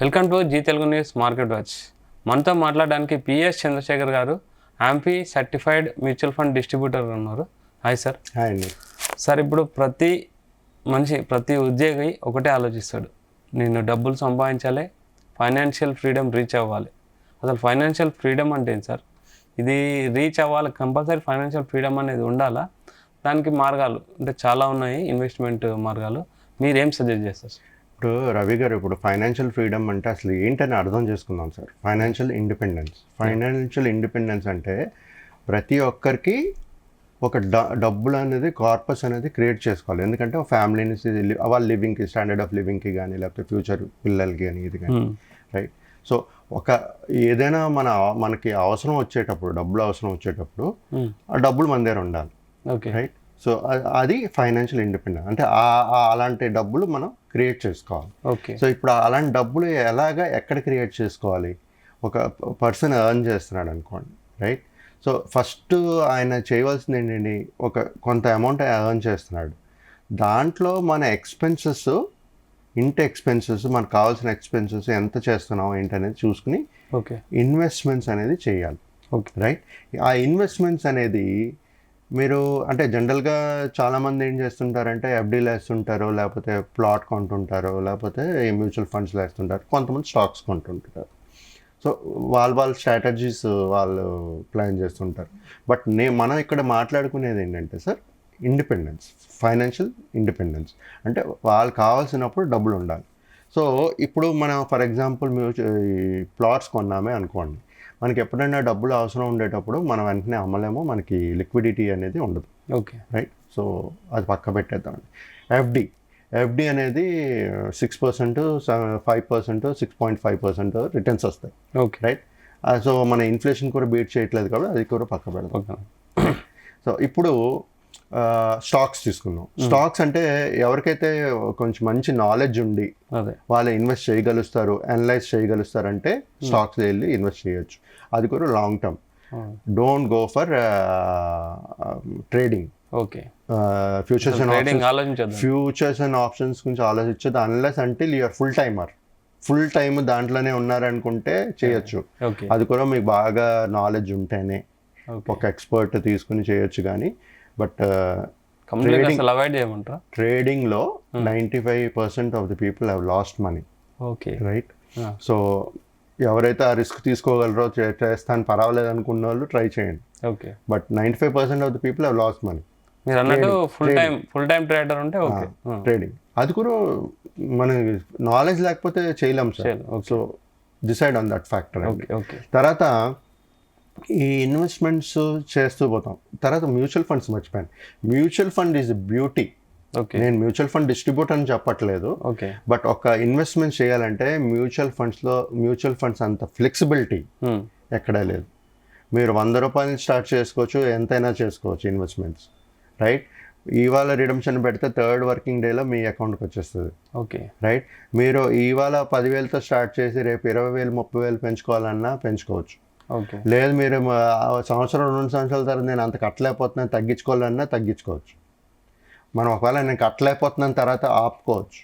Welcome to Zee Telugu news market watch. మనతో మాట్లాడడానికి PS Chandrasekhar garu, AMFI certified mutual fund distributor ఉన్నారు. Hi sir. Hi అండి. Sir, ఇప్పుడు ప్రతి ఉద్యోగి ఒకటే ఆలోచిస్తాడు, నేను డబ్బులు సంపాదించాలి, ఫైనాన్షియల్ ఫ్రీడమ్ రీచ్ అవ్వాలి. అసలు ఫైనాన్షియల్ ఫ్రీడమ్ అంటే ఏంటి సార్? ఇది రీచ్ అవ్వాలి, కంపల్సరీ ఫైనాన్షియల్ ఫ్రీడమ్ అనేది ఉండాలా? దానికి మార్గాలు అంటే చాలా ఉన్నాయి, ఇన్వెస్ట్మెంట్ మార్గాలు. మీరేం సజెస్ట్ చేస్తారు సార్? ఇప్పుడు రవి గారు, ఇప్పుడు ఫైనాన్షియల్ ఫ్రీడమ్ అంటే అసలు ఏంటని అర్థం చేసుకుందాం సార్. ఫైనాన్షియల్ ఇండిపెండెన్స్ అంటే ప్రతి ఒక్కరికి ఒక డబ్బులు అనేది కార్పస్ అనేది క్రియేట్ చేసుకోవాలి. ఎందుకంటే ఫ్యామిలీని వాళ్ళ లివింగ్కి, స్టాండర్డ్ ఆఫ్ లివింగ్కి కానీ, లేకపోతే ఫ్యూచర్ పిల్లలకి కానీ, ఇది కానీ, రైట్. సో ఏదైనా మనకి అవసరం వచ్చేటప్పుడు, డబ్బులు అవసరం వచ్చేటప్పుడు ఆ డబ్బులు మన దగ్గర ఉండాలి, రైట్. సో అది ఫైనాన్షియల్ ఇండిపెండెన్స్ అంటే అలాంటి డబ్బులు మనం క్రియేట్ చేసుకోవాలి. సో ఇప్పుడు అలాంటి డబ్బులు ఎక్కడ క్రియేట్ చేసుకోవాలి? ఒక పర్సన్ ఎర్న్ చేస్తున్నాడు అనుకోండి, రైట్. సో ఫస్ట్ ఆయన చేయవలసింది ఏంటండి, కొంత అమౌంట్ ఎర్న్ చేస్తున్నాడు. దాంట్లో మన ఎక్స్పెన్సెస్, ఇంటి ఎక్స్పెన్సెస్, మనకు కావాల్సిన ఎక్స్పెన్సెస్ ఎంత చేస్తున్నాం ఏంటనేది చూసుకుని ఇన్వెస్ట్మెంట్స్ అనేది చేయాలి, రైట్. ఆ ఇన్వెస్ట్మెంట్స్ అనేది మీరు అంటే జనరల్గా చాలామంది ఏం చేస్తుంటారంటే ఎఫ్డీలు వేస్తుంటారు, లేకపోతే ప్లాట్ కొంటుంటారు, లేకపోతే మ్యూచువల్ ఫండ్స్లో వేస్తుంటారు, కొంతమంది స్టాక్స్ కొంటుంటారు. సో వాళ్ళ స్ట్రాటజీస్ వాళ్ళు ప్లాన్ చేస్తుంటారు. బట్ మనం ఇక్కడ మాట్లాడుకునేది ఏంటంటే సార్, ఇండిపెండెన్స్, ఫైనాన్షియల్ ఇండిపెండెన్స్ అంటే వాళ్ళు కావాల్సినప్పుడు డబ్బులు ఉండాలి. సో ఇప్పుడు మనం ఫర్ ఎగ్జాంపుల్ ప్లాట్స్ కొన్నామే అనుకోండి, మనకి ఎప్పుడైనా డబ్బులు అవసరం ఉండేటప్పుడు మనం వెంటనే అమ్మలేమో, మనకి లిక్విడిటీ అనేది ఉండదు, రైట్. సో అది పక్క పెట్టేద్దామండి. ఎఫ్డి అనేది 6%, 5%, 6.5% రిటర్న్స్ వస్తాయి, రైట్. సో మన ఇన్ఫ్లేషన్ కూడా బీట్ చేయట్లేదు కాబట్టి అది కూడా పక్క పెడతాం. సో ఇప్పుడు స్టాక్స్ తీసుకుందాం. స్టాక్స్ అంటే ఎవరికైతే కొంచెం మంచి నాలెడ్జ్ ఉండి వాళ్ళు ఇన్వెస్ట్ చేయగలుస్తారు, అనలైజ్ చేయగలుస్తారు అంటే స్టాక్స్ వెళ్ళి ఇన్వెస్ట్ చేయొచ్చు. అది కూడా long term. Don't go for trading. Futures and options గురించి ఆలోచించదు unless until you are full time దాంట్లోనే ఉన్నారనుకుంటే చేయొచ్చు. అది కూడా మీకు బాగా నాలెడ్జ్ ఉంటేనే ఒక ఎక్స్పర్ట్ తీసుకుని చేయొచ్చు. కానీ బట్ ట్రేడింగ్లో 95% of the people have lost money, right. So ఎవరైతే ఆ రిస్క్ తీసుకోగలరో, చేస్తాను పర్వాలేదు అనుకున్న వాళ్ళు ట్రై చేయండి. But 95% of the people have lost money. Full time trader ఉంటే ట్రేడింగ్ అది కూడా మన నాలెడ్జ్ లేకపోతే చేయలేం sir. So decide on that factor. తర్వాత ఈ ఇన్వెస్ట్మెంట్స్ చేస్తూ పోతాం. తర్వాత మ్యూచువల్ ఫండ్స్ మర్చిపోయాను. Mutual fund is beauty. నేను మ్యూచువల్ ఫండ్ డిస్ట్రిబ్యూటర్ అని చెప్పట్లేదు, బట్ ఒక ఇన్వెస్ట్మెంట్ చేయాలంటే మ్యూచువల్ ఫండ్స్ అంత ఫ్లెక్సిబిలిటీ ఎక్కడా లేదు. మీరు 100 రూపాయల నుంచి స్టార్ట్ చేసుకోవచ్చు, ఎంతైనా చేసుకోవచ్చు ఇన్వెస్ట్మెంట్స్, రైట్. ఇవాళ రిడమ్షన్ పెడితే 3rd వర్కింగ్ డేలో మీ అకౌంట్కి వచ్చేస్తుంది, రైట్. మీరు ఇవాళ 10,000తో స్టార్ట్ చేసి రేపు 20,000, 30,000 పెంచుకోవాలన్నా పెంచుకోవచ్చు. లేదు మీరు సంవత్సరం 2 సంవత్సరాల తర్వాత నేను అంత కట్టలేకపోతున్నాను తగ్గించుకోవాలన్నా తగ్గించుకోవచ్చు. మనం ఒకవేళ నేను కట్టలేకపోతున్నాను తర్వాత ఆపుకోవచ్చు.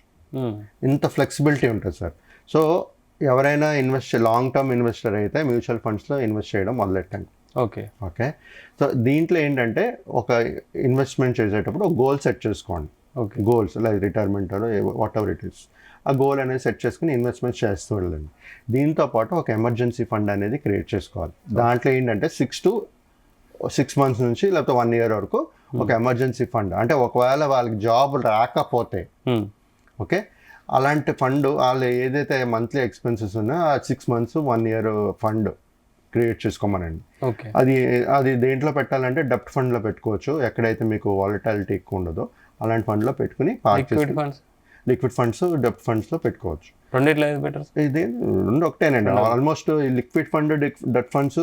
ఇంత ఫ్లెక్సిబిలిటీ ఉంటుంది సార్. సో ఎవరైనా లాంగ్ టర్మ్ ఇన్వెస్టర్ అయితే మ్యూచువల్ ఫండ్స్లో ఇన్వెస్ట్ చేయడం మొదలెట్టండి. ఓకే. సో దీంట్లో ఏంటంటే ఒక ఇన్వెస్ట్మెంట్ చేసేటప్పుడు ఒక గోల్ సెట్ చేసుకోండి. Goals like retirement what ever it is, ఆ గోల్ అనేది సెట్ చేసుకుని ఇన్వెస్ట్మెంట్ చేస్తూ వెళ్ళండి. దీంతో పాటు ఒక ఎమర్జెన్సీ ఫండ్ అనేది క్రియేట్ చేసుకోవాలి. దాంట్లో ఏంటంటే 6 months నుంచి లేకపోతే 1 year వరకు ఒక ఎమర్జెన్సీ ఫండ్, అంటే ఒకవేళ వాళ్ళకి జాబ్ రాకపోతే ఓకే, అలాంటి ఫండ్ వాళ్ళు ఏదైతే మంత్లీ ఎక్స్పెన్సెస్ ఉన్నాయో ఆ 6 months, 1 year ఫండ్ క్రియేట్ చేసుకోమనండి. అది దేంట్లో పెట్టాలంటే డెప్ట్ ఫండ్లో పెట్టుకోవచ్చు. ఎక్కడైతే మీకు వాలటాలిటీ ఎక్కువ ఉండదో అలాంటి ఫండ్లో పెట్టుకుని లిక్విడ్ ఫండ్స్, డెప్ట్ ఫండ్స్లో పెట్టుకోవచ్చు. ఇది 2 ఒకటేనండి ఆల్మోస్ట్. లిక్విడ్ ఫండ్, డెప్ట్ ఫండ్స్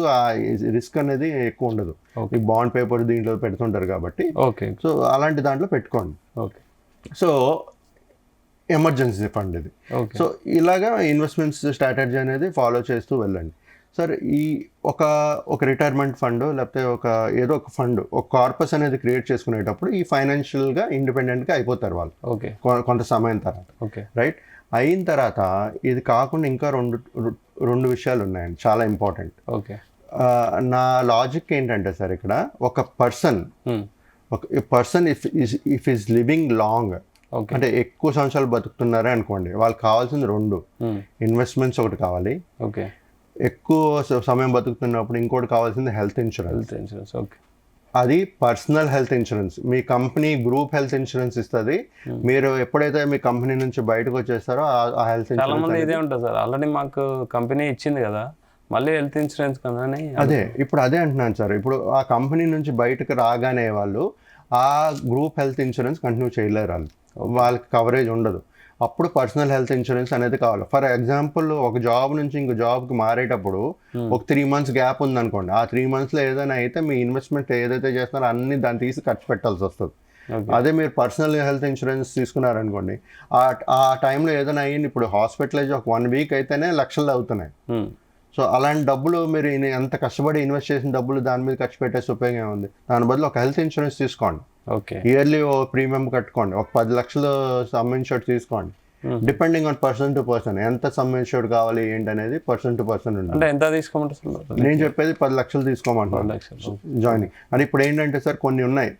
రిస్క్ అనేది ఎక్కువ ఉండదు. ఈ బాండ్ పేపర్ దీంట్లో పెడుతుంటారు కాబట్టి సో అలాంటి దాంట్లో పెట్టుకోండి. సో ఎమర్జెన్సీ ఫండ్ ఇది. సో ఇలాగా ఇన్వెస్ట్మెంట్స్ స్ట్రాటజీ అనేది ఫాలో చేస్తూ వెళ్ళండి సార్. ఈ ఒక రిటైర్మెంట్ ఫండ్ లేకపోతే ఏదో ఒక ఫండ్, ఒక కార్పస్ అనేది క్రియేట్ చేసుకునేటప్పుడు ఈ ఫైనాన్షియల్గా ఇండిపెండెంట్గా అయిపోతారు వాళ్ళు కొంత సమయం తర్వాత, రైట్. అయిన తర్వాత ఇది కాకుండా ఇంకా రెండు విషయాలు ఉన్నాయండి చాలా ఇంపార్టెంట్. ఓకే. నా లాజిక్ ఏంటంటే సార్ ఇక్కడ ఒక person if is living long, అంటే ఎక్కువ సంవత్సరాలు బతుకుతున్నారే అనుకోండి, వాళ్ళకి కావాల్సింది రెండు ఇన్వెస్ట్మెంట్స్ ఒకటి కావాలి, ఓకే, ఎక్కువ సమయం బతుకుతున్నప్పుడు ఇంకోటి కావాల్సింది హెల్త్ ఇన్సూరెన్స్. ఓకే. అది పర్సనల్ హెల్త్ ఇన్సూరెన్స్. మీ కంపెనీ గ్రూప్ హెల్త్ ఇన్సూరెన్స్ ఇస్తుంది. మీరు ఎప్పుడైతే మీ కంపెనీ నుంచి బయటకు వచ్చేస్తారో ఆ హెల్త్ చాలా మంది ఇదే ఉంటుంది సార్, ఆల్రెడీ మాకు కంపెనీ ఇచ్చింది కదా మళ్ళీ హెల్త్ ఇన్సూరెన్స్ కదా అని. అదే అంటున్నాను సార్. ఇప్పుడు ఆ కంపెనీ నుంచి బయటకు రాగానే వాళ్ళు ఆ గ్రూప్ హెల్త్ ఇన్సూరెన్స్ కంటిన్యూ చేయలేరు, వాళ్ళకి కవరేజ్ ఉండదు. అప్పుడు పర్సనల్ హెల్త్ ఇన్సూరెన్స్ అనేది కావాలి. ఫర్ ఎగ్జాంపుల్ ఒక జాబ్ నుంచి ఇంకో జాబ్కి మారేటప్పుడు ఒక 3 months గ్యాప్ ఉందనుకోండి, ఆ 3 monthsలో ఏదైనా అయితే మీ ఇన్వెస్ట్మెంట్ ఏదైతే చేస్తున్నారో అన్ని దాన్ని తీసి ఖర్చు పెట్టాల్సి వస్తుంది. అదే మీరు పర్సనల్ హెల్త్ ఇన్సూరెన్స్ తీసుకున్నారనుకోండి, ఆ టైంలో ఏదైనా అయ్యింది, ఇప్పుడు హాస్పిటలైజ్ ఒక 1 week అయితేనే లక్షలు అవుతున్నాయి. సో అలాంటి డబ్బులు మీరు ఎంత కష్టపడి ఇన్వెస్ట్ చేసిన డబ్బులు దాని మీద ఖర్చు పెట్టేసి ఉపయోగం ఏముంది? దాని బదులు ఒక హెల్త్ ఇన్సూరెన్స్ తీసుకోండి, ఇయర్లీ ఓ ప్రీమియం కట్టుకోండి, ఒక 10 లక్షలు సమ్ ఇన్షూర్డ్ తీసుకోండి. Depending on person to person ఎంత సమ్ ఇన్షూర్డ్ కావాలి ఏంటి అనేది పర్సన్ టు పర్సన్ ఉంటుంది. ఎంత తీసుకోమంటారు? నేను చెప్పేది 10 లక్షలు తీసుకోమంటాను జాయినింగ్. అని ఇప్పుడు ఏంటంటే సార్ కొన్ని ఉన్నాయి,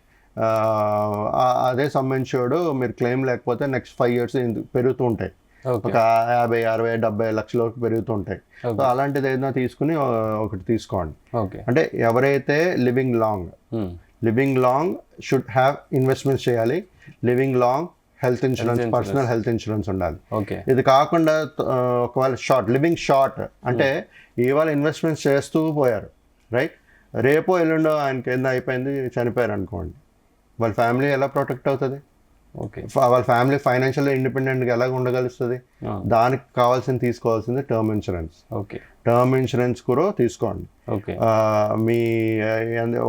అదే సమ్ ఇన్షూర్డ్ మీరు క్లెయిమ్ లేకపోతే నెక్స్ట్ 5 years పెరుగుతూ ఉంటాయి, ఒక 50, 60, 70 లక్షలకు పెరుగుతుంటాయి. సో అలాంటిది ఏదైనా తీసుకుని ఒకటి తీసుకోండి. అంటే ఎవరైతే living long should have investments చేయాలి, living long health insurance, personal health insurance ఉండాలి. ఇది కాకుండా ఒకవేళ లివింగ్ షార్ట్ అంటే ఇవాళ ఇన్వెస్ట్మెంట్స్ చేస్తూ పోయారు, రైట్, రేపో ఎల్లుండో ఆయనకి ఏదైనా అయిపోయింది చనిపోయారు అనుకోండి, వాళ్ళ ఫ్యామిలీ ఎలా ప్రొటెక్ట్ అవుతుంది? వాళ్ళ ఫ్యామిలీ ఫైనాన్షియల్ ఇండిపెండెంట్గా ఎలా ఉండగలుస్తుంది? దానికి తీసుకోవాల్సింది టర్మ్ ఇన్సూరెన్స్. టర్మ్ ఇన్సూరెన్స్ కూడా తీసుకోండి. మీ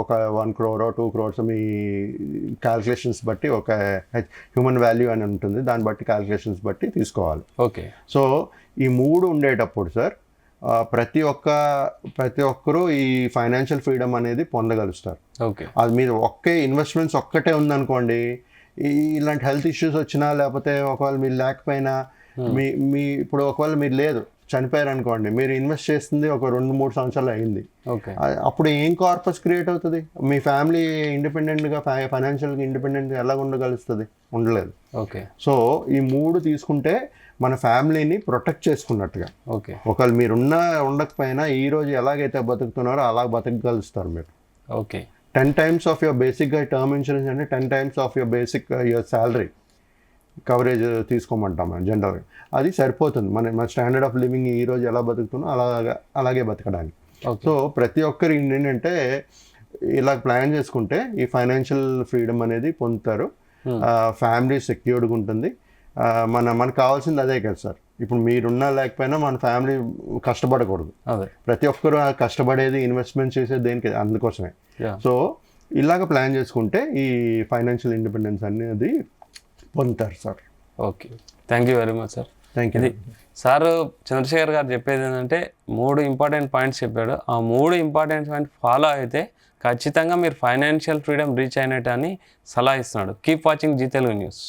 ఒక 1 crore 2 crores మీ క్యాల్కులేషన్స్ బట్టి, ఒక హ్యూమన్ వాల్యూ అని ఉంటుంది, దాన్ని బట్టి క్యాల్కులేషన్స్ బట్టి తీసుకోవాలి. సో ఈ 3 ఉండేటప్పుడు సార్ ప్రతి ఒక్కరూ ఈ ఫైనాన్షియల్ ఫ్రీడమ్ అనేది పొందగలుగుతారు. అది మీరు ఇన్వెస్ట్మెంట్స్ ఒక్కటే ఉందనుకోండి, ఇలాంటి హెల్త్ ఇష్యూస్ వచ్చినా లేకపోతే ఒకవేళ మీరు లేకపోయినా మీ ఇప్పుడు ఒకవేళ మీరు లేదు చనిపోయారు అనుకోండి, మీరు ఇన్వెస్ట్ చేస్తుంది ఒక 2-3 సంవత్సరాలు అయింది, అప్పుడు ఏం కార్పస్ క్రియేట్ అవుతుంది? మీ ఫ్యామిలీ ఇండిపెండెంట్గా ఫైనాన్షియల్గా ఇండిపెండెంట్గా ఎలా ఉండగలుగుతుంది? ఉండలేదు. సో ఈ 3 తీసుకుంటే మన ఫ్యామిలీని ప్రొటెక్ట్ చేసుకున్నట్టుగా. ఒకవేళ మీరు ఉండకపోయినా ఈ రోజు ఎలాగైతే బతుకుతున్నారో అలా బతకగలుగుతారు మీరు. 10 times ఆఫ్ యువర్ బేసిక్గా టర్మ్ ఇన్సూరెన్స్ అంటే 10 times of your basic your salary coverage తీసుకోమంటాం మనం జనరల్గా. అది సరిపోతుంది మన స్టాండర్డ్ ఆఫ్ లివింగ్ ఈ రోజు ఎలా బతుకుతున్నా అలాగే బతకడానికి. సో ప్రతి ఒక్కరు ఏంటంటే ఇలా ప్లాన్ చేసుకుంటే ఈ ఫైనాన్షియల్ ఫ్రీడమ్ అనేది పొందుతారు, ఫ్యామిలీ సెక్యూర్డ్గా ఉంటుంది. మనకు కావాల్సింది అదే కదా సార్. ఇప్పుడు మీరున్నా లేకపోయినా మన ఫ్యామిలీ కష్టపడకూడదు. ప్రతి ఒక్కరు కష్టపడేది ఇన్వెస్ట్మెంట్ చేసేది దేనికి? అందుకోసమే. సో ఇలాగ ప్లాన్ చేసుకుంటే ఈ ఫైనాన్షియల్ ఇండిపెండెన్స్ అనేది పొందుతారు sir. Thank you very much sir. ఇది సార్ చంద్రశేఖర్ గారు చెప్పేది ఏంటంటే 3 ఇంపార్టెంట్ పాయింట్స్ చెప్పాడు. ఆ 3 ఇంపార్టెంట్ పాయింట్స్ ఫాలో అయితే ఖచ్చితంగా మీరు ఫైనాన్షియల్ ఫ్రీడమ్ రీచ్ అయినట్టు అని సలహా ఇస్తున్నాడు. Keep watching Zee Telugu news.